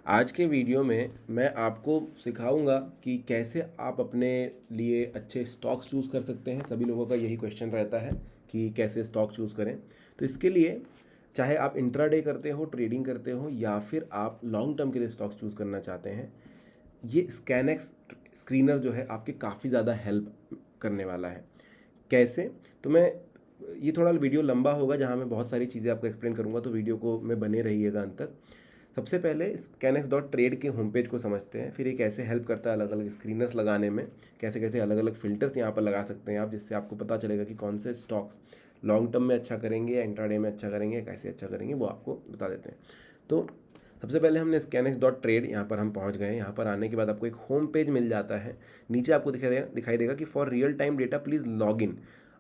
आज के वीडियो में मैं आपको सिखाऊंगा कि कैसे आप अपने लिए अच्छे स्टॉक्स चूज़ कर सकते हैं। सभी लोगों का यही क्वेश्चन रहता है कि कैसे स्टॉक चूज़ करें। तो इसके लिए चाहे आप इंट्राडे करते हो, ट्रेडिंग करते हो, या फिर आप लॉन्ग टर्म के लिए स्टॉक्स चूज़ करना चाहते हैं, ये स्कैनएक्स स्क्रीनर जो है आपके काफ़ी ज़्यादा हेल्प करने वाला है। कैसे? तो मैं ये थोड़ा वीडियो लंबा होगा जहाँ मैं बहुत सारी चीज़ें आपको एक्सप्लेन करूँगा, तो वीडियो को में बने रहिएगा अंत तक। सबसे पहले scanex.trade के होम पेज को समझते हैं, फिर ये कैसे हेल्प करता है अलग अलग स्क्रीनर्स लगाने में, कैसे कैसे अलग अलग फिल्टर्स यहाँ पर लगा सकते हैं आप, जिससे आपको पता चलेगा कि कौन से स्टॉक्स लॉन्ग टर्म में अच्छा करेंगे या इंट्राडे में अच्छा करेंगे या कैसे अच्छा करेंगे, वो आपको बता देते हैं। तो सबसे पहले हमने scanex.trade यहाँ पर हम पहुँच गए। यहाँ पर आने के बाद आपको एक होम पेज मिल जाता है। नीचे आपको दिखाई देगा कि for real time data please log in.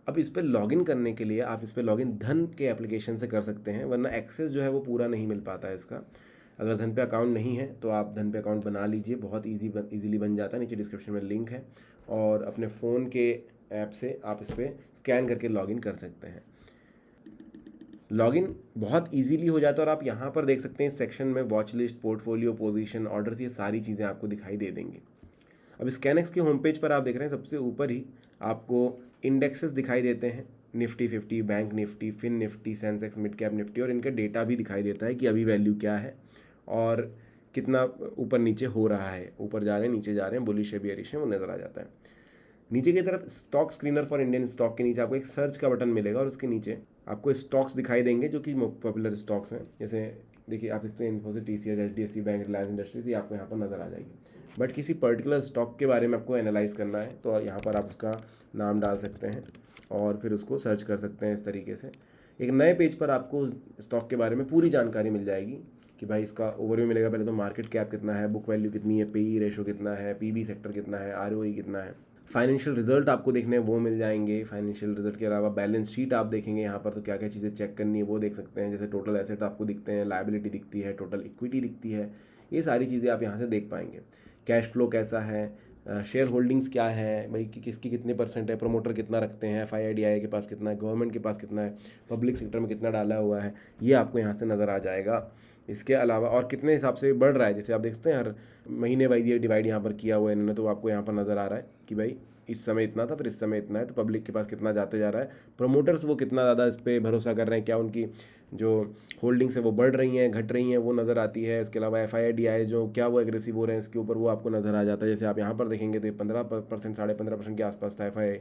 अब इस पर लॉगिन करने के लिए आप इस पर लॉगिन धन के एप्लीकेशन से कर सकते हैं, वरना एक्सेस जो है वो पूरा नहीं मिल पाता है इसका। अगर धन पे अकाउंट नहीं है तो आप धन पे अकाउंट बना लीजिए, बहुत ईजीली बन जाता है। नीचे डिस्क्रिप्शन में लिंक है, और अपने फ़ोन के ऐप से आप इस पर स्कैन करके लॉगिन कर सकते हैं। लॉगिन बहुत इजीली हो जाता है, और आप यहाँ पर देख सकते हैं इस सेक्शन में watch list, portfolio, position, orders, ये सारी चीज़ें आपको दिखाई दे देंगी। अब स्कैनएक्स के होम पेज पर आप देख रहे हैं सबसे ऊपर ही आपको इंडेक्सेस दिखाई देते हैं, Nifty 50, bank Nifty, fin Nifty, Sensex, mid cap Nifty, और इनका डेटा भी दिखाई देता है कि अभी वैल्यू क्या है और कितना ऊपर नीचे हो रहा है, ऊपर जा रहे हैं, नीचे जा रहे हैं, बुलिश है, बियरिश है, वो नज़र आ जाता है। नीचे की तरफ stock screener for Indian stock के नीचे आपको एक सर्च का बटन मिलेगा, और उसके नीचे आपको स्टॉक्स दिखाई देंगे जो कि पॉपुलर स्टॉक्स हैं। जैसे देखिए, आप देखते हैं Infosys, TCS, HDFC bank, Reliance industries, ये आपको यहाँ पर नज़र आ जाएगी। बट किसी पर्टिकुलर स्टॉक के बारे में आपको एनालाइज करना है तो यहाँ पर आप उसका नाम डाल सकते हैं और फिर उसको सर्च कर सकते हैं। इस तरीके से एक नए पेज पर आपको स्टॉक के बारे में पूरी जानकारी मिल जाएगी कि भाई इसका ओवरव्यू मिलेगा। पहले तो मार्केट कैप कितना है, बुक वैल्यू कितनी है, पीई रेशो कितना है, पीबी सेक्टर कितना है, आरओई कितना है, फाइनेंशियल रिजल्ट आपको देखने हैं वो मिल जाएंगे। फाइनेंशियल रिजल्ट के अलावा बैलेंस शीट आप देखेंगे यहाँ पर, तो क्या क्या चीज़ें चेक करनी है वो देख सकते हैं। जैसे टोटल एसेट आपको दिखते हैं, लायबिलिटी दिखती है, टोटल इक्विटी दिखती है, ये सारी चीज़ें आप यहाँ से देख पाएंगे। कैश फ्लो कैसा है, शेयर होल्डिंग्स क्या है, भाई कि किसकी कितने परसेंट है, प्रमोटर कितना रखते हैं, FII के पास कितना है, गवर्नमेंट के पास कितना है, पब्लिक सेक्टर में कितना डाला हुआ है, ये आपको यहाँ से नज़र आ जाएगा। इसके अलावा और कितने हिसाब से बढ़ रहा है, जैसे आप देख सकते हैं हर महीने वाइज ये डिवाइड यहाँ पर किया हुआ है इन्होंने, तो आपको यहाँ पर नज़र आ रहा है कि भाई इस समय इतना था, फिर इस समय इतना है, तो पब्लिक के पास कितना जाते जा रहा है, प्रमोटर्स वो कितना ज़्यादा इस पर भरोसा कर रहे हैं, क्या उनकी जो होल्डिंग्स है वो बढ़ रही हैं, घट रही हैं, वो नज़र आती है। इसके अलावा FII जो क्या वो एग्रेसिव हो रहे हैं इसके ऊपर, वो आपको नज़र आ जाता है। जैसे आप यहाँ पर देखेंगे तो 15%, 15.5% के आसपास था FII,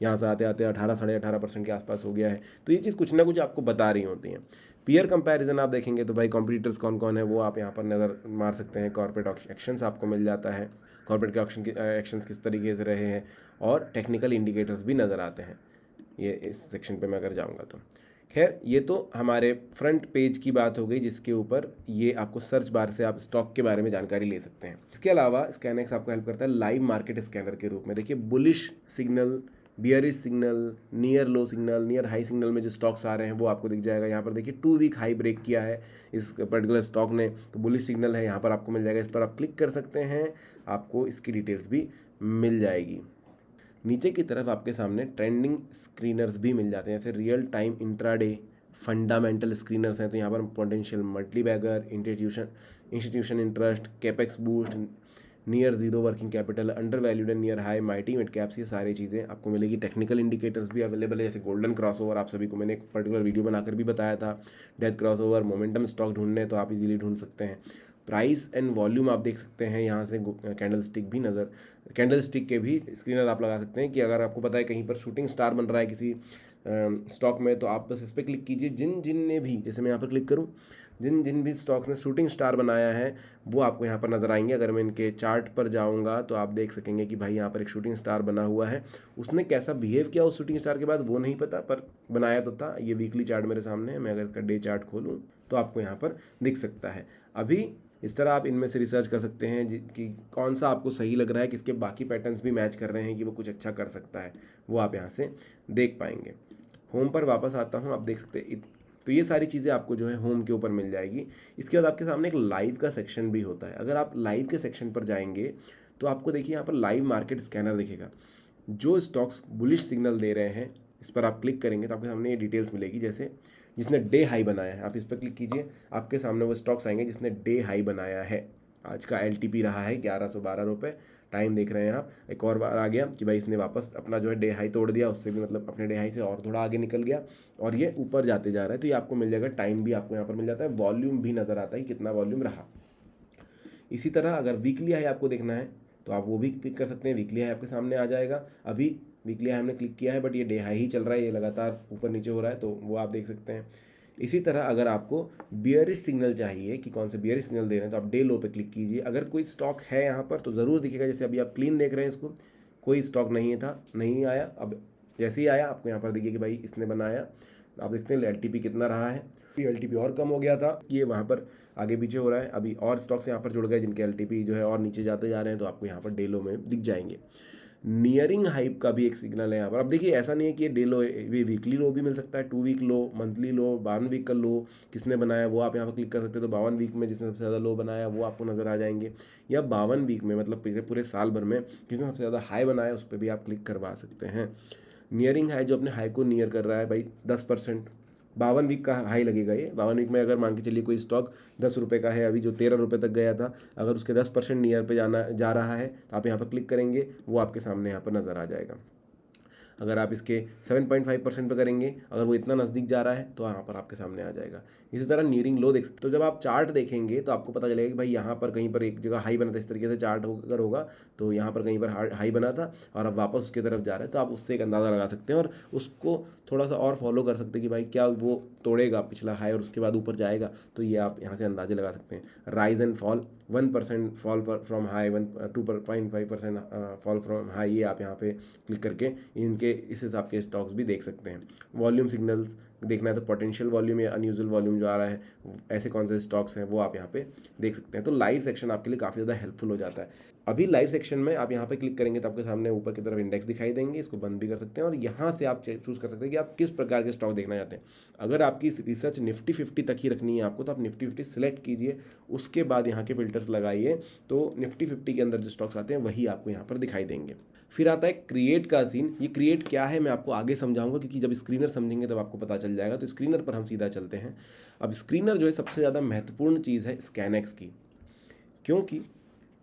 यहाँ से आते आते 18, 18.5% के आसपास हो गया है। तो ये चीज़ कुछ ना कुछ आपको बता रही होती हैं। पीयर कंपैरिजन आप देखेंगे तो भाई कॉम्पिटिटर्स कौन कौन है वो आप यहाँ पर नज़र मार सकते हैं। कॉर्पोरेट एक्शंस आपको मिल जाता है, कॉर्पोरेट के एक्शंस किस तरीके से रहे हैं, और टेक्निकल इंडिकेटर्स भी नज़र आते हैं। ये इस सेक्शन पे मैं अगर जाऊँगा तो खैर, ये तो हमारे फ्रंट पेज की बात हो गई, जिसके ऊपर ये आपको सर्च बार से आप स्टॉक के बारे में जानकारी ले सकते हैं। इसके अलावा स्कैनएक्स आपको हेल्प करता है लाइव मार्केट स्कैनर के रूप में। देखिए, bullish signal, bearish signal, near low signal, near high signal में जो स्टॉक्स आ रहे हैं वो आपको दिख जाएगा। यहाँ पर देखिए 2 वीक हाई ब्रेक किया है इस पर्टिकुलर स्टॉक ने, तो बुलिश सिग्नल है, यहाँ पर आपको मिल जाएगा। इस पर आप क्लिक कर सकते हैं, आपको इसकी डिटेल्स भी मिल जाएगी। नीचे की तरफ आपके सामने ट्रेंडिंग स्क्रीनर्स भी मिल जाते हैं, जैसे real time, intraday, fundamental screeners हैं। तो यहाँ पर potential multibagger, institution interest, capex boost, near zero working capital, undervalued and near high, mighty mid caps, ये सारी चीज़ें आपको मिलेगी। टेक्निकल इंडिकेटर्स भी अवेलेबल है, जैसे गोल्डन क्रॉसओवर, आप सभी को मैंने एक पर्टिकुलर वीडियो बनाकर भी बताया था। डेथ क्रॉसओवर, मोमेंटम स्टॉक ढूंढने तो आप इजीली ढूंढ सकते हैं। प्राइस एंड वॉल्यूम आप देख सकते हैं यहाँ से। कैंडल स्टिक के भी स्क्रीनर आप लगा सकते हैं कि अगर आपको पता है कहीं पर शूटिंग स्टार बन रहा है किसी स्टॉक में, तो आप बस इस पर क्लिक कीजिए। जिन जिन ने भी, जैसे मैं यहाँ पर क्लिक करूँ, जिन जिन भी स्टॉक्स ने शूटिंग स्टार बनाया है वो आपको यहाँ पर नज़र आएंगे। अगर मैं इनके चार्ट पर जाऊँगा तो आप देख सकेंगे कि भाई यहाँ पर एक शूटिंग स्टार बना हुआ है। उसने कैसा बिहेव किया उस शूटिंग स्टार के बाद वो नहीं पता, पर बनाया तो था। ये वीकली चार्ट मेरे सामने है, मैं अगर इसका डे चार्ट खोलूँ तो आपको यहाँ पर दिख सकता है। अभी इस तरह आप इनमें से रिसर्च कर सकते हैं कि कौन सा आपको सही लग रहा है, किसके बाकी पैटर्न्स भी मैच कर रहे हैं कि वो कुछ अच्छा कर सकता है, वो आप यहाँ से देख पाएंगे। होम पर वापस आता हूँ, आप देख सकते हैं। तो ये सारी चीज़ें आपको जो है होम के ऊपर मिल जाएगी। इसके बाद आपके सामने एक लाइव का सेक्शन भी होता है। अगर आप लाइव के सेक्शन पर जाएंगे तो आपको देखिए यहाँ पर लाइव मार्केट स्कैनर दिखेगा। जो स्टॉक्स बुलिश सिग्नल दे रहे हैं इस पर आप क्लिक करेंगे तो आपके सामने ये डिटेल्स मिलेगी। जैसे जिसने डे हाई बनाया है, आप इस पर क्लिक कीजिए, आपके सामने वो स्टॉक्स आएंगे जिसने डे हाई बनाया है। आज का LTP रहा है 1112 रुपये, टाइम देख रहे हैं आप। एक और बार आ गया कि भाई इसने वापस अपना जो है डे हाई तोड़ दिया, उससे भी मतलब अपने डे हाई से और थोड़ा आगे निकल गया और ये ऊपर जाते जा रहा है। तो ये आपको मिल जाएगा, टाइम भी आपको यहाँ पर मिल जाता है, वॉल्यूम भी नज़र आता है कितना वॉल्यूम रहा। इसी तरह अगर वीकली हाई आपको देखना है तो आप वो भी क्लिक कर सकते हैं, वीकली हाई आपके सामने आ जाएगा। अभी वीकली हाई हमने क्लिक किया है बट ये डे हाई ही चल रहा है, ये लगातार ऊपर नीचे हो रहा है, तो वो आप देख सकते हैं। इसी तरह अगर आपको बियरिश सिग्नल चाहिए कि कौन से बियरिश सिग्नल दे रहे हैं तो आप डे लो पे क्लिक कीजिए। अगर कोई स्टॉक है यहाँ पर तो ज़रूर दिखेगा, जैसे अभी आप क्लीन देख रहे हैं इसको, कोई स्टॉक नहीं था, नहीं आया, अब जैसे ही आया आपको यहाँ पर देखिए कि भाई इसने बनाया, आप देखते हैं LTP कितना रहा है। LTP और कम हो गया था, ये वहाँ पर आगे पीछे हो रहा है। अभी और स्टॉक्स यहाँ पर जुड़ गए जिनके LTP जो है और नीचे जाते जा रहे हैं, तो आपको यहाँ पर डे लो में दिख जाएंगे। नियरिंग हाइप का भी एक सिग्नल है यहाँ पर। अब देखिए ऐसा नहीं है कि ये डे लो, ये वीकली लो भी मिल सकता है, 2 वीक लो, मंथली लो, 52 वीक का लो किसने बनाया वो आप यहाँ पर क्लिक कर सकते हैं। तो 52 वीक में जिसने सबसे ज़्यादा लो बनाया वो आपको नज़र आ जाएंगे, या 52 वीक में मतलब पूरे साल भर में किसने सबसे ज़्यादा हाई बनाया उस पर भी आप क्लिक करवा सकते हैं। नियरिंग हाई जो अपने हाई को नियर कर रहा है भाई 10%, 52 वीक का हाई लगेगा ये। 52 वीक में अगर मान के चलिए कोई स्टॉक 10 रुपये का है अभी, जो 13 रुपये तक गया था, अगर उसके 10% नियर पे जा रहा है तो आप यहाँ पर क्लिक करेंगे, वो आपके सामने यहाँ पर नज़र आ जाएगा। अगर आप इसके 7.5% पे करेंगे, अगर वो इतना नज़दीक जा रहा है तो यहाँ पर आपके सामने आ जाएगा। इसी तरह नियरिंग लो देख सकते। तो जब आप चार्ट देखेंगे तो आपको पता चलेगा कि भाई यहाँ पर कहीं पर एक जगह हाई बना था, इस तरीके से चार्ट अगर होगा तो यहाँ पर कहीं पर हाई बना था और अब वापस उसकी तरफ जा रहा है, तो आप उससे एक अंदाज़ा लगा सकते हैं और उसको थोड़ा सा और फॉलो कर सकते हैं कि भाई क्या वो तोड़ेगा पिछला हाई और उसके बाद ऊपर जाएगा। तो ये आप यहाँ से अंदाजे लगा सकते हैं। Rise and fall, 1% fall from high, 2.5% fall from high, ये आप यहाँ पे क्लिक करके इनके इस हिसाब के स्टॉक्स भी देख सकते हैं। वॉल्यूम सिग्नल्स देखना है तो पोटेंशियल वॉल्यूम या अनयूजुअल वॉल्यूम जो आ रहा है, ऐसे कौन से स्टॉक्स हैं वो आप यहाँ पे देख सकते हैं। तो लाइव सेक्शन आपके लिए काफ़ी ज़्यादा हेल्पफुल हो जाता है। अभी लाइव सेक्शन में आप यहाँ पे क्लिक करेंगे तो आपके सामने ऊपर की तरफ इंडेक्स दिखाई देंगे, इसको बंद भी कर सकते हैं और यहाँ से आप चूज़ कर सकते हैं कि आप किस प्रकार के स्टॉक देखना चाहते हैं। अगर आपकी रिसर्च निफ्टी 50 तक ही रखनी है आपको, तो आप निफ्टी 50 सिलेक्ट कीजिए, उसके बाद यहाँ के फिल्टर्स लगाइए, तो निफ्टी 50 के अंदर जो स्टॉक्स आते हैं वही आपको यहाँ पर दिखाई देंगे। फिर आता है क्रिएट का सीन। ये क्रिएट क्या है मैं आपको आगे समझाऊंगा, क्योंकि जब स्क्रीनर समझेंगे तब आपको पता चल जाएगा। तो स्क्रीनर पर हम सीधा चलते हैं। अब स्क्रीनर जो है सबसे ज़्यादा महत्वपूर्ण चीज़ है स्कैनएक्स की, क्योंकि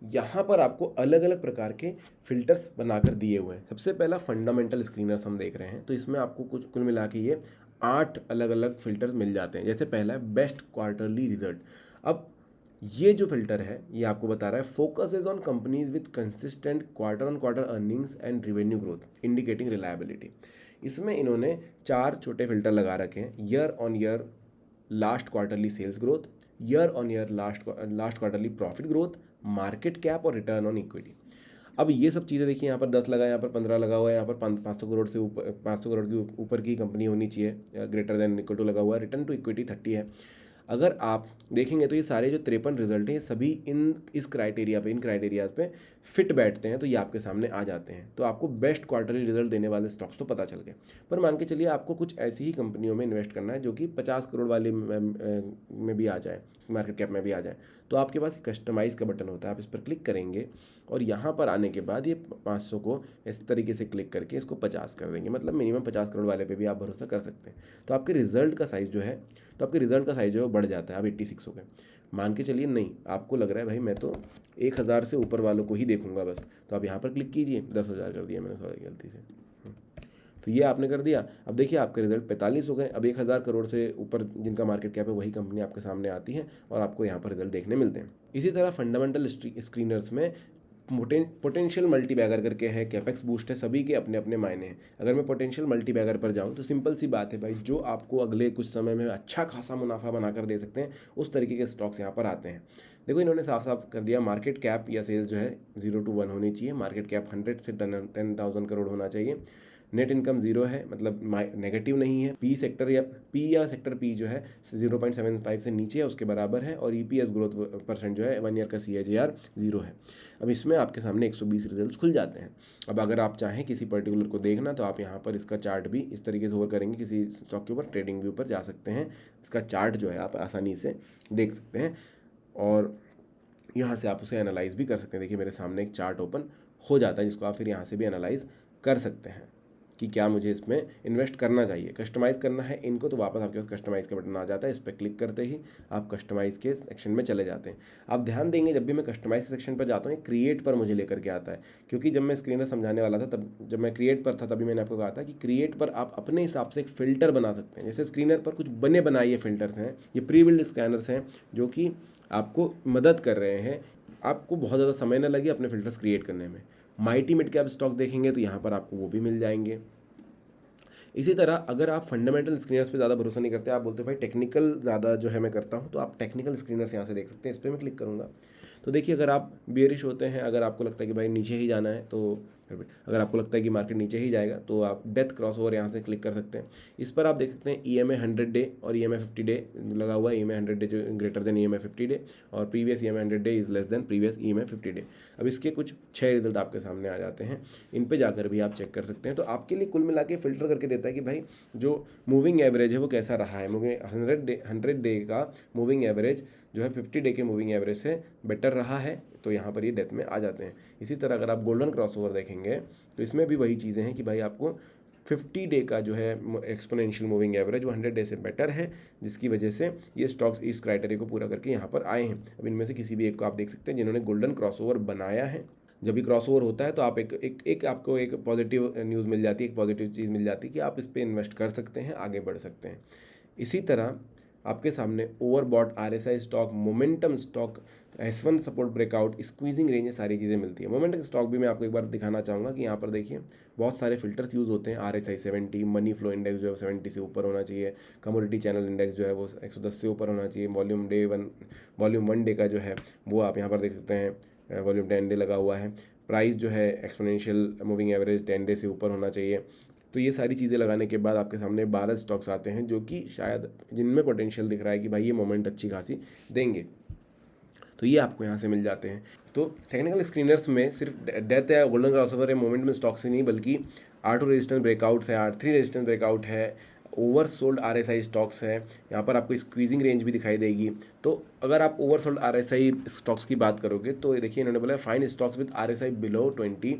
यहाँ पर आपको अलग अलग प्रकार के फिल्टर्स बनाकर दिए हुए हैं। सबसे पहला फंडामेंटल स्क्रीनर्स हम देख रहे हैं, तो इसमें आपको कुल मिला के ये 8 अलग अलग फिल्टर्स मिल जाते हैं। जैसे पहला है बेस्ट क्वार्टरली रिजल्ट। अब ये जो फिल्टर है ये आपको बता रहा है focus is on companies with consistent quarter on quarter earnings and revenue growth indicating reliability. इसमें इन्होंने 4 छोटे फिल्टर लगा रखे हैं। Year on year last quarterly sales growth, year on year last quarterly profit growth, market cap और return on equity. अब ये सब चीज़ें देखिए, यहाँ पर 10 लगा है, यहाँ पर 15 लगा हुआ है, यहाँ पर 500 करोड़ से ऊपर, 500 करोड़ की ऊपर की कंपनी होनी चाहिए, ग्रेटर देन इक्वल टू लगा हुआ है, रिटर्न टू इक्विटी 30 है। अगर आप देखेंगे तो ये सारे जो 53 रिजल्ट हैं ये सभी इन क्राइटेरियाज पे फिट बैठते हैं, तो ये आपके सामने आ जाते हैं। तो आपको बेस्ट क्वार्टरली रिजल्ट देने वाले स्टॉक्स तो पता चल गए, पर मान के चलिए आपको कुछ ऐसी ही कंपनियों में इन्वेस्ट करना है जो कि 50 करोड़ वाले में भी आ जाए, मार्केट कैप में भी आ जाए। तो आपके पास कस्टमाइज़ का बटन होता है, आप इस पर क्लिक करेंगे और यहाँ पर आने के बाद ये 500 को इस तरीके से क्लिक करके इसको 50 कर देंगे, मतलब मिनिमम 50 करोड़ वाले पे भी आप भरोसा कर सकते हैं। तो आपके रिजल्ट का साइज़ जो है वो बढ़ जाता है। अब 86 हो गए, मान के चलिए नहीं, आपको लग रहा है भाई मैं तो 1000 से ऊपर वालों को ही देखूंगा बस, तो आप यहाँ पर क्लिक कीजिए। 10,000 कर दिया मैंने, सॉरी गलती से, तो ये आपने कर दिया। अब देखिए आपके रिजल्ट 45 हो गए। अब 1000 करोड़ से ऊपर जिनका मार्केट कैप है वही कंपनी आपके सामने आती है और आपको यहाँ पर रिजल्ट देखने मिलते हैं। इसी तरह फंडामेंटल स्क्रीनर्स में पोटेंशियल मल्टीबैगर करके है, कैपेक्स बूस्ट है, सभी के अपने अपने मायने हैं। अगर मैं पोटेंशियल मल्टीबैगर पर जाऊं तो सिंपल सी बात है भाई, जो आपको अगले कुछ समय में अच्छा खासा मुनाफा बनाकर दे सकते हैं उस तरीके के स्टॉक्स यहाँ पर आते हैं। देखो इन्होंने साफ साफ कर दिया, मार्केट कैप या सेल्स जो है 0 to 1 होनी चाहिए, मार्केट कैप 100 से 10,000 करोड़ होना चाहिए, नेट इनकम 0 है, मतलब नेगेटिव नहीं है, पी सेक्टर पी जो है 0.75 से नीचे है, उसके बराबर है, और EPS ग्रोथ परसेंट जो है 1 ईयर का CAGR 0 है। अब इसमें आपके सामने 120 रिजल्ट्स खुल जाते हैं। अब अगर आप चाहें किसी पर्टिकुलर को देखना तो आप यहाँ पर इसका चार्ट भी इस तरीके से ओवर करेंगे, किसी स्टॉक के ऊपर ट्रेडिंग व्यू पर जा सकते हैं, इसका चार्ट जो है आप आसानी से देख सकते हैं और यहाँ से आप उसे एनालाइज भी कर सकते हैं। देखिए मेरे सामने एक चार्ट ओपन हो जाता है जिसको आप फिर यहाँ से भी एनालाइज कर सकते हैं। कि क्या मुझे इसमें इन्वेस्ट करना चाहिए। कस्टमाइज़ करना है इनको तो वापस आपके पास कस्टमाइज़ का बटन आ जाता है, इस पर क्लिक करते ही आप कस्टमाइज़ के सेक्शन में चले जाते हैं। आप ध्यान देंगे जब भी मैं कस्टमाइज़ सेक्शन पर जाता हूँ क्रिएट पर मुझे लेकर के आता है, क्योंकि जब मैं स्क्रीनर समझाने वाला था तब जब मैं क्रिएट पर था तभी मैंने आपको कहा था कि क्रिएट पर आप अपने हिसाब से एक फ़िल्टर बना सकते हैं। जैसे स्क्रीनर पर कुछ बने बनाए फ़िल्टर्स हैं, ये प्री बिल्ड स्कैनर्स हैं जो कि आपको मदद कर रहे हैं, आपको बहुत ज़्यादा समय ना लगे अपने फ़िल्टर्स क्रिएट करने में। माइटी मिड कैप स्टॉक देखेंगे तो यहाँ पर आपको वो भी मिल जाएंगे। इसी तरह अगर आप फंडामेंटल स्क्रीनर्स पे ज़्यादा भरोसा नहीं करते, आप बोलते भाई टेक्निकल ज़्यादा जो है मैं करता हूँ, तो आप टेक्निकल स्क्रीनर्स यहाँ से देख सकते हैं। इस पर मैं क्लिक करूँगा तो देखिए अगर आप बेयरिश होते हैं, अगर आपको लगता है कि भाई नीचे ही जाना है, तो अगर आपको लगता है कि मार्केट नीचे ही जाएगा तो आप डेथ क्रॉसओवर यहाँ से क्लिक कर सकते हैं। इस पर आप देख सकते हैं EMA 100 डे और EMA 50 डे लगा हुआ है। EMA 100 डे जो ग्रेटर देन EMA 50 डे और previous EMA 100 day is less than previous EMA 50 day. अब इसके कुछ 6 रिजल्ट आपके सामने आ जाते हैं, इन पे जाकर भी आप चेक कर सकते हैं। तो आपके लिए कुल मिला के फिल्टर करके देता है कि भाई जो मूविंग एवरेज है वो कैसा रहा है। मूविंग 100 डे का मूविंग एवरेज जो है 50 डे के मूविंग एवरेज से बेटर रहा है, तो यहाँ पर ये डेथ में आ जाते हैं। इसी तरह अगर आप गोल्डन क्रॉसओवर देखेंगे तो इसमें भी वही चीज़ें हैं कि भाई आपको 50 डे का जो है एक्सपोनेंशियल मूविंग एवरेज वो 100 डे से बेटर है, जिसकी वजह से ये स्टॉक्स इस क्राइटेरिया को पूरा करके यहाँ पर आए हैं। अब इनमें से किसी भी एक को आप देख सकते हैं जिन्होंने गोल्डन क्रॉसओवर बनाया है। जब भी क्रॉसओवर होता है तो आप एक आपको एक पॉजिटिव न्यूज़ मिल जाती है, एक पॉजिटिव चीज़ मिल जाती है कि आप इस पर इन्वेस्ट कर सकते हैं, आगे बढ़ सकते हैं। इसी तरह आपके सामने overbought RSI stock, momentum stock, S1 support breakout, squeezing range, सारी चीज़ें मिलती है। मोमेंटम स्टॉक भी मैं आपको एक बार दिखाना चाहूँगा कि यहाँ पर देखिए बहुत सारे फिल्टर्स यूज़ होते हैं। RSI 70, मनी फ्लो इंडेक्स जो है 70 से ऊपर होना चाहिए, कमोडिटी चैनल इंडेक्स जो है वो 110 से ऊपर होना चाहिए, वॉल्यूम 1 डे का जो है वो आप यहाँ पर देख सकते हैं, वॉल्यूम 10 डे लगा हुआ है। प्राइस जो है एक्सपोनेंशियल मूविंग एवरेज 10 डे से ऊपर होना चाहिए। तो ये सारी चीज़ें लगाने के बाद आपके सामने 12 स्टॉक्स आते हैं जो कि शायद जिनमें पोटेंशियल दिख रहा है कि भाई ये मोमेंट अच्छी खासी देंगे, तो ये आपको यहाँ से मिल जाते हैं। तो टेक्निकल स्क्रीनर्स में सिर्फ डेथ या गोल्डन क्रॉसओवर या मोमेंट में स्टॉक्स ही नहीं, बल्कि R2 रेजिस्टेंस ब्रेकआउट्स है, R3 रेजिस्टेंस ब्रेकआउट है, ओवरसोल्ड RSI स्टॉक्स है, यहाँ पर आपको स्क्वीजिंग रेंज भी दिखाई देगी। तो अगर आप ओवरसोल्ड RSI स्टॉक्स की बात करोगे तो देखिए इन्होंने बोला find stocks with RSI below 20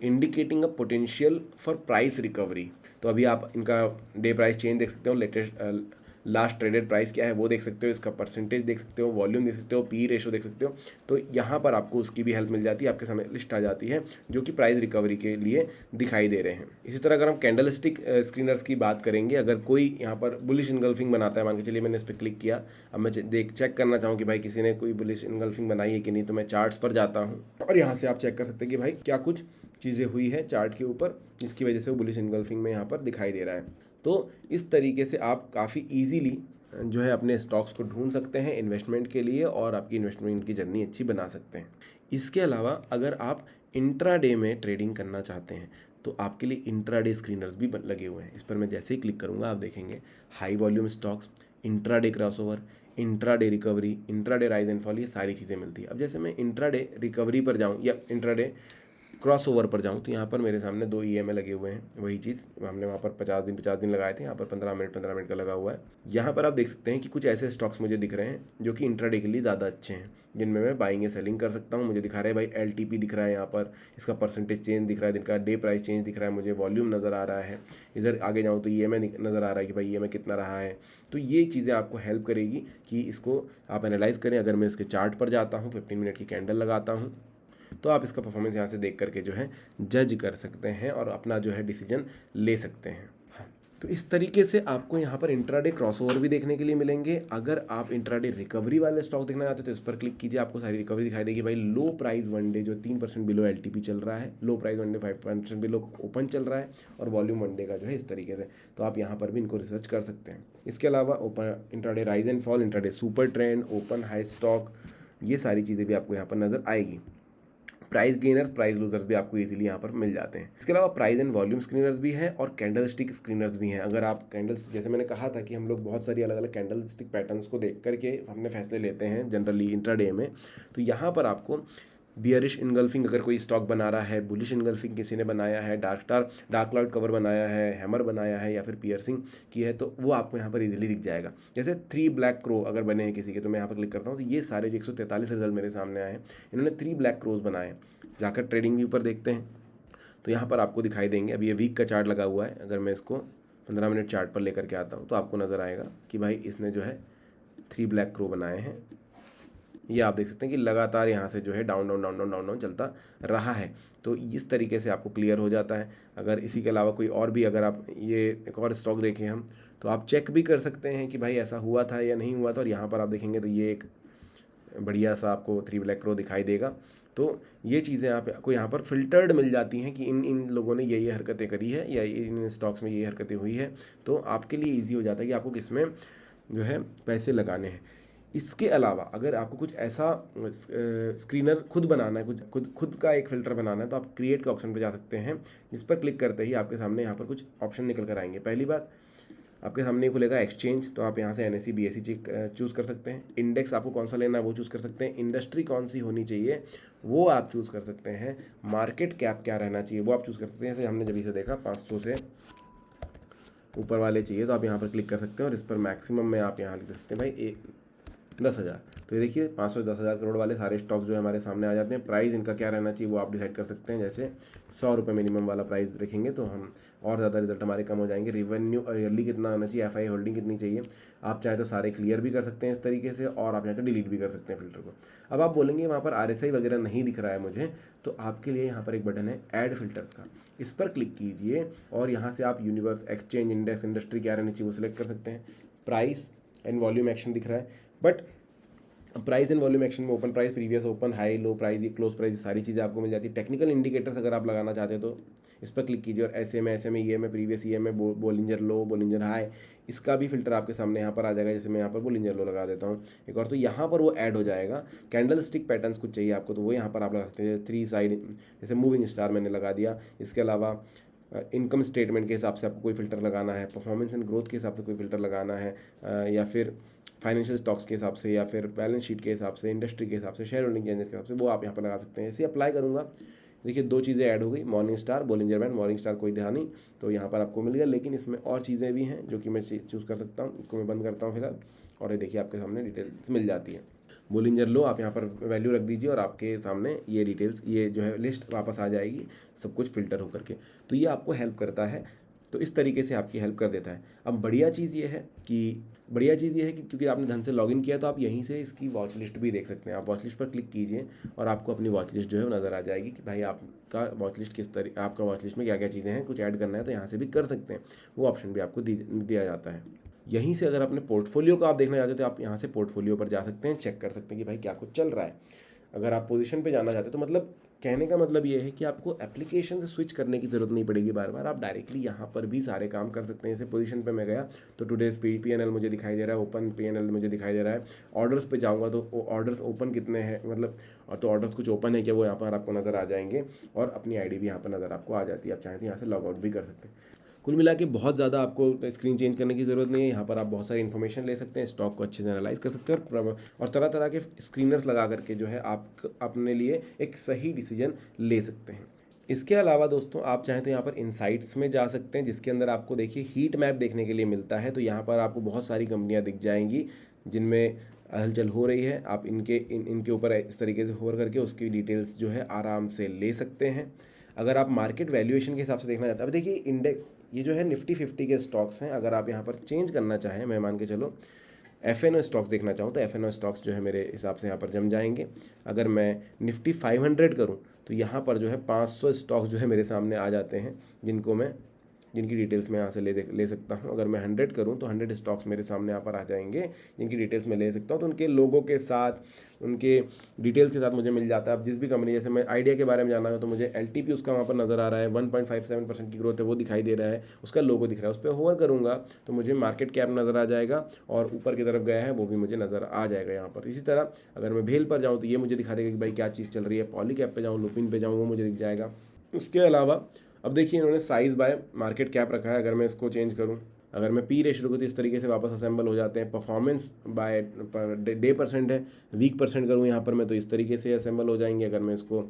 indicating a potential for price recovery. तो अभी आप इनका डे प्राइस चेंज देख सकते हो, लेटेस्ट लास्ट ट्रेडेड प्राइस क्या है वो देख सकते हो, इसका परसेंटेज देख सकते हो, वॉल्यूम देख सकते हो, पी रेशो देख सकते हो। तो यहाँ पर आपको उसकी भी हेल्प मिल जाती है, आपके सामने लिस्ट आ जाती है जो कि प्राइस रिकवरी के लिए दिखाई दे रहे हैं। इसी तरह अगर हम कैंडलस्टिक स्क्रीनर्स की बात करेंगे, अगर कोई यहाँ पर बुलिश इनगल्फिंग बनाता है, मान के चलिए मैंने इस पर क्लिक किया, अब मैं चेक करना चाहूँ कि भाई किसी ने कोई बुलिश इनगल्फिंग बनाई है कि नहीं, तो मैं चार्ट्स पर जाता हूँ और यहाँ से आप चेक कर सकते हैं कि भाई क्या कुछ चीज़ें हुई है चार्ट के ऊपर जिसकी वजह से वो बुलिश इनगल्फिंग में यहाँ पर दिखाई दे रहा है। तो इस तरीके से आप काफ़ी ईजीली जो है अपने स्टॉक्स को ढूंढ सकते हैं इन्वेस्टमेंट के लिए और आपकी इन्वेस्टमेंट की जर्नी अच्छी बना सकते हैं। इसके अलावा अगर आप इंट्राडे में ट्रेडिंग करना चाहते हैं तो आपके लिए इंट्राडे स्क्रीनर्स भी लगे हुए हैं। इस पर मैं जैसे ही क्लिक करूँगा आप देखेंगे high volume stocks, intraday crossover, intraday recovery, intraday rise and fall, ये सारी चीज़ें मिलती है। अब जैसे मैं इंट्राडे रिकवरी पर जाऊँ या इंट्राडे क्रॉसओवर पर जाऊँ तो यहाँ पर मेरे सामने 2 EMA लगे हुए हैं। वही चीज़ हमने वहाँ पर 50 दिन लगाए थे, यहाँ पर 15 मिनट का लगा हुआ है। यहाँ पर आप देख सकते हैं कि कुछ ऐसे स्टॉक्स मुझे दिख रहे हैं जो कि इंट्राडे के लिए ज़्यादा अच्छे हैं, जिनमें मैं बाइंग या सेलिंग कर सकता हूँ। मुझे दिखा रहा है भाई LTP दिख रहा है, यहाँ पर इसका परसेंटेज चेंज दिख रहा है, दिन का डे प्राइस चेंज दिख रहा है, मुझे वॉल्यूम नज़र आ रहा है। इधर आगे जाऊँ तो EMA नज़र आ रहा है कि भाई EMA कितना रहा है। तो ये चीज़ें आपको हेल्प करेगी कि इसको आप एनालाइज़ करें। अगर मैं इसके चार्ट पर जाता हूँ, 15 मिनट की कैंडल लगाता हूँ, तो आप इसका परफॉर्मेंस यहाँ से देख करके जो है जज कर सकते हैं और अपना जो है डिसीजन ले सकते हैं। हाँ, तो इस तरीके से आपको यहाँ पर इंट्राडे क्रॉसओवर भी देखने के लिए मिलेंगे। अगर आप इंट्राडे रिकवरी वाले स्टॉक देखना चाहते हैं तो इस पर क्लिक कीजिए, आपको सारी रिकवरी दिखाई देगी। भाई लो प्राइस वन डे जो 3% बिलो LTP चल रहा है, लो price one day 5% below open चल रहा है और वॉल्यूम वन डे का जो है इस तरीके से। तो आप यहाँ पर भी इनको रिसर्च कर सकते हैं। इसके अलावा open intraday rise and fall, intraday super trend, open high stock, ये सारी चीज़ें भी आपको यहाँ पर नज़र आएगी। प्राइस गेनर्स, प्राइस लूजर्स भी आपको इजीली यहाँ पर मिल जाते हैं। इसके अलावा प्राइस एंड वॉल्यूम स्क्रीनर्स भी हैं और कैंडल स्टिक स्क्रीनर्स भी हैं। अगर आप कैंडल्स, जैसे मैंने कहा था कि हम लोग बहुत सारी अलग अलग कैंडल स्टिक पैटर्न्स को देख करके हमने फैसले लेते हैं जनरली इंट्राडे में, तो यहाँ पर आपको बियरिश इनगल्फिंग अगर कोई स्टॉक बना रहा है, बुलिश इनगल्फिंग किसी ने बनाया है, डार्क क्लाउड कवर बनाया है, हैमर बनाया है या फिर पियर्सिंग की है, तो वो आपको यहाँ पर इजीली दिख जाएगा। जैसे 3 ब्लैक क्रो अगर बने हैं किसी के, तो मैं यहाँ पर क्लिक करता हूँ तो ये सारे जो 143 रिजल्ट मेरे सामने आए हैं, इन्होंने 3 ब्लैक क्रोज बनाए। जाकर ट्रेडिंग व्यू पर देखते हैं तो यहाँ पर आपको दिखाई देंगे। अभी ये वीक का चार्ट लगा हुआ है, अगर मैं इसको 15 मिनट चार्ट पर लेकर के आता हूँ तो आपको नज़र आएगा कि भाई इसने जो है 3 ब्लैक क्रो बनाए हैं। ये आप देख सकते हैं कि लगातार यहाँ से जो है down down down down down down चलता रहा है। तो इस तरीके से आपको क्लियर हो जाता है। अगर इसी के अलावा कोई और भी, अगर आप ये एक और स्टॉक देखें हम, तो आप चेक भी कर सकते हैं कि भाई ऐसा हुआ था या नहीं हुआ था। और यहाँ पर आप देखेंगे तो ये एक बढ़िया सा आपको 3 ब्लैक क्रो दिखाई देगा। तो ये चीज़ें आपको यहाँ पर फिल्टर्ड मिल जाती हैं कि इन लोगों ने ये हरकतें करी है या इन स्टॉक्स में ये हरकतें हुई है। तो आपके लिए ईजी हो जाता है कि आपको किस में जो है पैसे लगाने हैं। इसके अलावा अगर आपको कुछ ऐसा स्क्रीनर खुद बनाना है, कुछ खुद का एक फ़िल्टर बनाना है, तो आप क्रिएट के ऑप्शन पर जा सकते हैं, जिस पर क्लिक करते ही आपके सामने यहाँ पर कुछ ऑप्शन निकल कर आएंगे। पहली बात, आपके सामने खुलेगा एक्सचेंज, तो आप यहाँ से NSE BSE चूज़ कर सकते हैं। इंडेक्स आपको कौन सा लेना है वो चूज़ कर सकते हैं। इंडस्ट्री कौन सी होनी चाहिए वो आप चूज़ कर सकते हैं। मार्केट कैप क्या रहना चाहिए वो आप चूज़ कर सकते हैं। जैसे हमने जब इसे देखा 500 से ऊपर वाले चाहिए, तो आप यहाँ पर क्लिक कर सकते हैं और इस पर मैक्सिमम में आप यहाँ लिख सकते हैं भाई 10,000। तो ये देखिए 500 से 10,000 करोड़ वाले सारे स्टॉक जो है हमारे सामने आ जाते हैं। प्राइस इनका क्या रहना चाहिए वो आप डिसाइड कर सकते हैं। जैसे 100 रुपये मिनिमम वाला प्राइस रखेंगे तो हम और ज़्यादा रिजल्ट हमारे कम हो जाएंगे। रिवेन्यू ईयरली कितना आना चाहिए, FI होल्डिंग कितनी चाहिए, आप चाहे तो सारे क्लियर भी कर सकते हैं इस तरीके से, और आप चाहे तो डिलीट भी कर सकते हैं फिल्टर को। अब आप बोलेंगे वहाँ पर RSI वगैरह नहीं दिख रहा है मुझे, तो आपके लिए यहाँ पर एक बटन है ऐड फिल्टर्स का, इस पर क्लिक कीजिए और यहाँ से आप यूनिवर्स, एक्सचेंज, इंडेक्स, इंडस्ट्री क्या रहनी चाहिए वो सिलेक्ट कर सकते हैं। प्राइस एंड वॉल्यूम एक्शन दिख रहा है, but price and volume action में open price, previous open, high low price, close price, सारी चीज़ें आपको मिल जाती है। टेक्निकल इंडिकेटर्स अगर आप लगाना चाहते हैं तो इस पर क्लिक कीजिए और ऐसे में ये में प्रीवियस ये में बोलिंजर लो, बोलिंजर हाई, इसका भी फिल्टर आपके सामने यहाँ पर आ जाएगा। जैसे मैं यहाँ पर बोलिंजर लो लगा देता हूँ एक और, तो यहाँ पर वो ऐड हो जाएगा। कैंडल स्टिक पैटर्न्स कुछ चाहिए आपको तो वो यहाँ पर आप लगा सकते हैं। 3 साइड, जैसे मूविंग स्टार मैंने लगा दिया। इसके अलावा इनकम स्टेटमेंट के हिसाब से आपको कोई फ़िल्टर लगाना है, परफॉर्मेंस एंड ग्रोथ के हिसाब से कोई फ़िल्टर लगाना है, या फिर फाइनेंशियल स्टॉक्स के हिसाब से, या फिर बैलेंस शीट के हिसाब से, इंडस्ट्री के हिसाब से, शेयर होल्डिंग चेंजेस के हिसाब से, वो आप यहाँ पर लगा सकते हैं। ऐसे अप्लाई करूँगा, देखिए 2 चीज़ें ऐड हो गई, morning star, Bollinger band. Morning star कोई ध्यान नहीं, तो यहाँ पर आपको मिल गया। लेकिन इसमें और चीज़ें भी हैं जो कि मैं चूज़ कर सकता हूँ। इसको मैं बंद करता हूँ फिलहाल, और ये देखिए आपके सामने डिटेल्स मिल जाती है। बोलिंजर लो आप यहाँ पर वैल्यू रख दीजिए और आपके सामने ये डिटेल्स, ये जो है लिस्ट वापस आ जाएगी, सब कुछ फ़िल्टर होकर के। तो ये आपको हेल्प करता है, तो इस तरीके से आपकी हेल्प कर देता है। अब बढ़िया चीज़ ये है कि क्योंकि आपने ढंग से लॉगिन किया तो आप यहीं से इसकी वॉच लिस्ट भी देख सकते हैं। आप वॉच लिस्ट पर क्लिक कीजिए और आपको अपनी वॉच लिस्ट जो है वो नज़र आ जाएगी कि भाई आपका वॉच लिस्ट आपका वॉच लिस्ट में क्या क्या चीज़ें हैं, कुछ ऐड करना है तो यहाँ से भी कर सकते हैं। वो ऑप्शन भी आपको दिया जाता है। यहीं से अगर अपने पोर्टफोलियो को आप देखना चाहते हो तो आप यहाँ से पोर्टफोलियो पर जा सकते हैं, चेक कर सकते हैं कि भाई क्या कुछ चल रहा है। अगर आप पोजीशन पे जाना चाहते हो तो मतलब कहने का मतलब ये है कि आपको एप्लीकेशन से स्विच करने की ज़रूरत नहीं पड़ेगी बार बार, आप डायरेक्टली यहाँ पर भी सारे काम कर सकते हैं। जैसे पोजीशन पे मैं गया तो टुडेज PNL मुझे दिखाई दे रहा है, ओपन PNL मुझे दिखाई दे रहा है। ऑर्डर्स पे जाऊँगा तो ऑर्डर्स ओपन कितने हैं, मतलब तो ऑर्डर्स कुछ ओपन है क्या वो यहाँ पर आपको नज़र आ जाएंगे, और अपनी ID भी यहाँ पर नज़र आपको आ जाती है। आप चाहें तो यहाँ से लॉग आउट भी कर सकते हैं। कुल मिला के बहुत ज़्यादा आपको स्क्रीन चेंज करने की ज़रूरत नहीं है। यहाँ पर आप बहुत सारी इन्फॉर्मेशन ले सकते हैं, स्टॉक को अच्छे से एनालाइज कर सकते हैं, और तरह तरह के स्क्रीनर्स लगा करके जो है आप अपने लिए एक सही डिसीजन ले सकते हैं। इसके अलावा दोस्तों आप चाहें तो यहाँ पर इनसाइट्स में जा सकते हैं, जिसके अंदर आपको देखिए हीट मैप देखने के लिए मिलता है। तो यहाँ पर आपको बहुत सारी कंपनियाँ दिख जाएंगी जिनमें हलचल हो रही है। आप इनके ऊपर इस तरीके से होकर करके उसकी डिटेल्स जो है आराम से ले सकते हैं। अगर आप मार्केट वैल्यूएशन के हिसाब से देखना चाहते हैं, अब देखिए इंडेक्स ये जो है निफ्टी 50 के स्टॉक्स हैं। अगर आप यहाँ पर चेंज करना चाहें, मैं मान के चलो FNO स्टॉक्स देखना चाहूँ तो FNO स्टॉक्स जो है मेरे हिसाब से यहाँ पर जम जाएंगे। अगर मैं निफ्टी 500 करूँ तो यहाँ पर जो है 500 स्टॉक्स जो है मेरे सामने आ जाते हैं, जिनकी डिटेल्स मैं यहाँ से ले सकता हूँ। अगर मैं 100 करूँ तो 100 स्टॉक्स मेरे सामने यहाँ पर आ जाएंगे, जिनकी डिटेल्स मैं ले सकता हूँ। तो उनके लोगों के साथ, उनके डिटेल्स के साथ मुझे मिल जाता है। अब जिस भी कंपनी, जैसे मैं आइडिया के बारे में जानना है तो मुझे LTP उसका वहाँ पर नज़र आ रहा है, 1.57% की ग्रोथ है वो दिखाई दे रहा है, उसका लोगो दिख रहा है। उस पर होवर करूँगा तो मुझे मार्केट कैप नज़र आ जाएगा, और ऊपर की तरफ गया है वो भी मुझे नज़र आ जाएगा यहाँ पर। इसी तरह अगर मैं भेल पर जाऊँ तो ये मुझे दिखा देगा कि भाई क्या चीज़ चल रही है। पॉली कैप पे जाऊँ, लुपिन पे जाऊँ, वो मुझे दिख जाएगा। उसके अलावा अब देखिए इन्होंने साइज़ बाय मार्केट कैप रखा है। अगर मैं इसको चेंज करूं, अगर मैं P रेशियो को तो इस तरीके से वापस असेंबल हो जाते हैं। परफॉर्मेंस बाय डे परसेंट है, वीक परसेंट करूं यहाँ पर मैं तो इस तरीके से असेंबल हो जाएंगे। अगर मैं इसको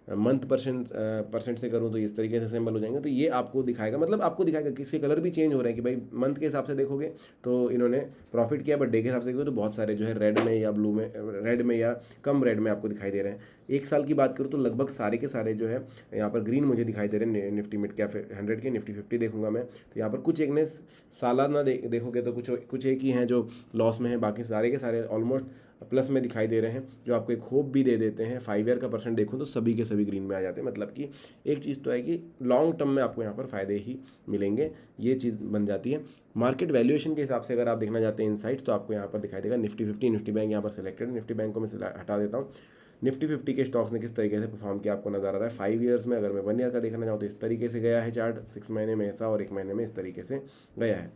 मंथ परसेंट से करूँ तो इस तरीके से सिंबल हो जाएंगे। तो ये आपको दिखाएगा, मतलब आपको दिखाएगा कि इसके कलर भी चेंज हो रहे हैं कि भाई मंथ के हिसाब से देखोगे तो इन्होंने प्रॉफिट किया, बट डे के हिसाब से देखोगे तो बहुत सारे जो है रेड में या ब्लू में, रेड में या कम रेड में आपको दिखाई दे रहे हैं। एक साल की बात करूँ तो लगभग सारे के सारे जो है यहाँ पर ग्रीन मुझे दिखाई दे रहे हैं। निफ्टी मिड कैप 100 के, निफ्टी 50 देखूंगा मैं तो यहाँ पर कुछ एक ने सालाना देखोगे तो कुछ एक ही हैं जो लॉस में है, बाकी सारे के सारे ऑलमोस्ट प्लस में दिखाई दे रहे हैं, जो आपको एक होप भी दे देते हैं। 5 ईयर का परसेंट देखूँ तो सभी के सभी ग्रीन में आ जाते हैं। मतलब कि एक चीज़ तो है कि लॉन्ग टर्म में आपको यहाँ पर फ़ायदे ही मिलेंगे, ये चीज़ बन जाती है। मार्केट वैल्यूएशन के हिसाब से अगर आप देखना चाहते हैं इनसाइट्स, तो आपको यहाँ पर दिखाई देगा निफ्टी 50, निफ्टी बैंक यहाँ पर सिलेक्टेड है। निफ्टी बैंक को मैं हटा देता हूँ। निफ्टी 50 के स्टॉक्स ने किस तरीके से परफॉर्म किया आपको नज़र आ रहा है 5 ईयर्स में। अगर मैं 1 ईयर का देखना चाहूँ तो इस तरीके से गया है चार्ट, 6 महीने में ऐसा और 1 महीने में इस तरीके से गया है।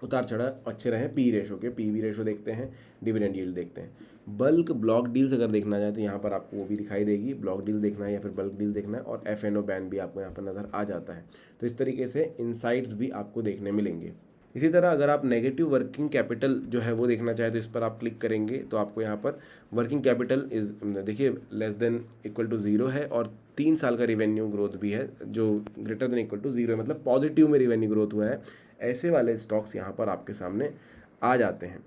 उतार चढ़ाव अच्छे रहे पी रेशो के, पीवी रेशो देखते हैं, डिविडेंड यील्ड देखते हैं। बल्क ब्लॉक डील्स अगर देखना चाहे तो यहाँ पर आपको वो भी दिखाई देगी, ब्लॉक डील देखना है या फिर बल्क डील देखना है, और एफ&ओ बैन भी आपको यहाँ पर नज़र आ जाता है। तो इस तरीके से इनसाइट्स भी आपको देखने मिलेंगे। इसी तरह अगर आप नेगेटिव वर्किंग कैपिटल जो है वो देखना चाहें तो इस पर आप क्लिक करेंगे तो आपको यहाँ पर वर्किंग कैपिटल इज देखिए लेस देन इक्वल टू 0 है, और 3 साल का रिवेन्यू ग्रोथ भी है जो ग्रेटर देन इक्वल टू 0 है, मतलब पॉजिटिव में रिवेन्यू ग्रोथ हुआ है। ऐसे वाले स्टॉक्स यहाँ पर आपके सामने आ जाते हैं।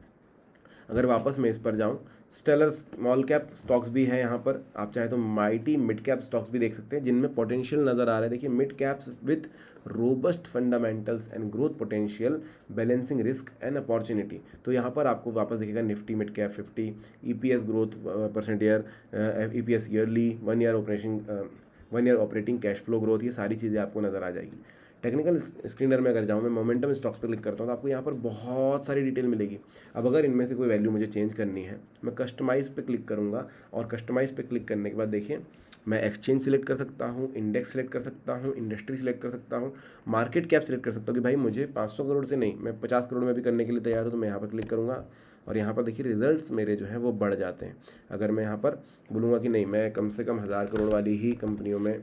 अगर वापस मैं इस पर जाऊँ, स्टेलर स्मॉल कैप स्टॉक्स भी है यहाँ पर, आप चाहे तो माइटी मिड कैप स्टॉक्स भी देख सकते हैं जिनमें पोटेंशियल नज़र आ रहा है। देखिए mid caps with robust fundamentals and growth potential, balancing risk and opportunity. तो यहाँ पर आपको वापस दिखेगा Nifty mid cap 50, EPS growth percent year, EPS yearly, 1 year operating cash flow growth, ये सारी चीज़ें आपको नज़र आ जाएगी। टेक्निकल स्क्रीनर में अगर जाऊँ मैं मोमेंटम स्टॉक्स पर क्लिक करता हूँ तो आपको यहाँ पर बहुत सारी डिटेल मिलेगी। अब अगर इनमें से कोई वैल्यू मुझे चेंज करनी है, मैं कस्टमाइज़ पे क्लिक करूँगा, और कस्टमाइज़ पे क्लिक करने के बाद देखिए मैं एक्सचेंज सिलेक्ट कर सकता हूँ, इंडेक्स सिलेक्ट कर सकता हूँ, इंडस्ट्री सिलेक्ट कर सकता हूँ, मार्केट कैप सिलेक्ट कर सकता हूँ कि भाई मुझे 500 करोड़ से नहीं, मैं 50 करोड़ में भी करने के लिए तैयार हूँ। तो मैं यहाँ पर क्लिक करूँगा और यहाँ पर देखिए रिजल्ट्स मेरे जो हैं वो बढ़ जाते हैं। अगर मैं यहाँ पर बोलूँगा कि नहीं मैं कम से कम 1000 करोड़ वाली ही कंपनियों में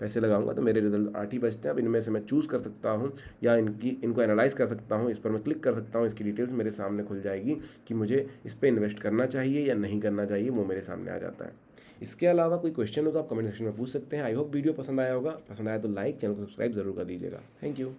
पैसे लगाऊंगा तो मेरे रिजल्ट 8 ही बचते हैं। अब इनमें से मैं चूज़ कर सकता हूं या इनको एनालाइज कर सकता हूं, इस पर मैं क्लिक कर सकता हूं, इसकी डिटेल्स मेरे सामने खुल जाएगी कि मुझे इस पर इन्वेस्ट करना चाहिए या नहीं करना चाहिए, वो मेरे सामने आ जाता है। इसके अलावा कोई क्वेश्चन हो तो आप कमेंट सेक्शन में पूछ सकते हैं। आई होप वीडियो पसंद आया होगा, पसंद आया तो लाइक, चैनल को सब्सक्राइब जरूर कर दीजिएगा। Thank you.